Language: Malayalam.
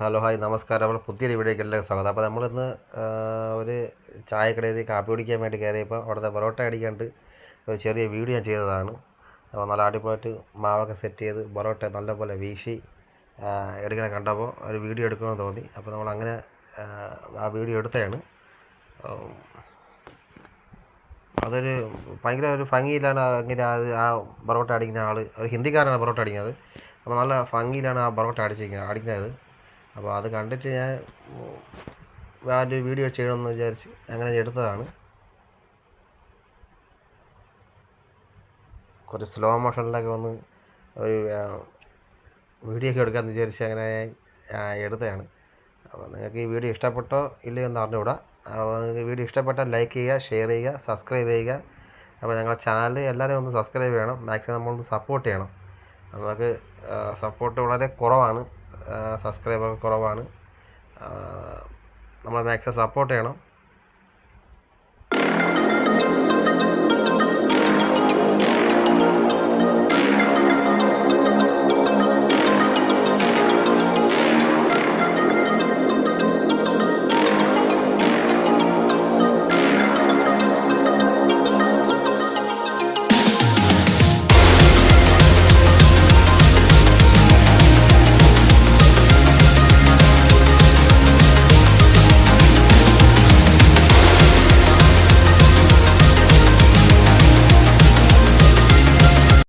ഹലോ ഹായ് നമസ്കാരം. നമ്മൾ പുതിയൊരു വീഡിയോയ്ക്കെല്ലാം സ്വാഗതം. അപ്പോൾ നമ്മളിന്ന് ഒരു ചായക്കടയിൽ കാപ്പി കുടിക്കാൻ വേണ്ടി കയറിയപ്പോൾ അവിടുത്തെ പൊറോട്ട അടിക്കാണ്ട് ഒരു ചെറിയ വീഡിയോ ഞാൻ ചെയ്തതാണ്. അപ്പോൾ നല്ല അടിപൊളിയായിട്ട് മാവൊക്കെ സെറ്റ് ചെയ്ത് പൊറോട്ട നല്ലപോലെ വീശി എടുക്കണ കണ്ടപ്പോൾ ഒരു വീഡിയോ എടുക്കണമെന്ന് തോന്നി. അപ്പോൾ നമ്മളങ്ങനെ ആ വീഡിയോ എടുത്തതാണ്. അതൊരു ഭയങ്കര ഒരു ഭംഗിയിലാണ് അങ്ങനെ ആ പൊറോട്ട അടിക്കുന്ന ആൾ ഒരു ഹിന്ദിക്കാരനാണ് പൊറോട്ട അടിക്കുന്നത്. അപ്പോൾ നല്ല ഭംഗിയിലാണ് ആ പൊറോട്ട അടിക്കുന്നത്. അപ്പോൾ അത് കണ്ടിട്ട് ഞാൻ ഒരു വീഡിയോ ചെയ്യണമെന്ന് വിചാരിച്ച് അങ്ങനെ എടുത്തതാണ്. കുറച്ച് സ്ലോ മോഷനിലൊക്കെ വന്ന് ഒരു വീഡിയോ ഒക്കെ എടുക്കാമെന്ന് വിചാരിച്ച് അങ്ങനെ എടുത്തതാണ്. അപ്പോൾ നിങ്ങൾക്ക് ഈ വീഡിയോ ഇഷ്ടപ്പെട്ടോ ഇല്ലയോ എന്ന് അറിഞ്ഞുകൂടാ. അപ്പോൾ നിങ്ങൾക്ക് വീഡിയോ ഇഷ്ടപ്പെട്ടാൽ ലൈക്ക് ചെയ്യുക, ഷെയർ ചെയ്യുക, സബ്സ്ക്രൈബ് ചെയ്യുക. അപ്പോൾ ഞങ്ങളുടെ ചാനൽ എല്ലാവരും ഒന്ന് സബ്സ്ക്രൈബ് ചെയ്യണം, മാക്സിമം നമ്മളൊന്ന് സപ്പോർട്ട് ചെയ്യണം. നമുക്ക് സപ്പോർട്ട് വളരെ കുറവാണ്, സബ്സ്ക്രൈബർ കുറവാണ്. നമ്മൾ മാക്സിമം സപ്പോർട്ട് ചെയ്യണം.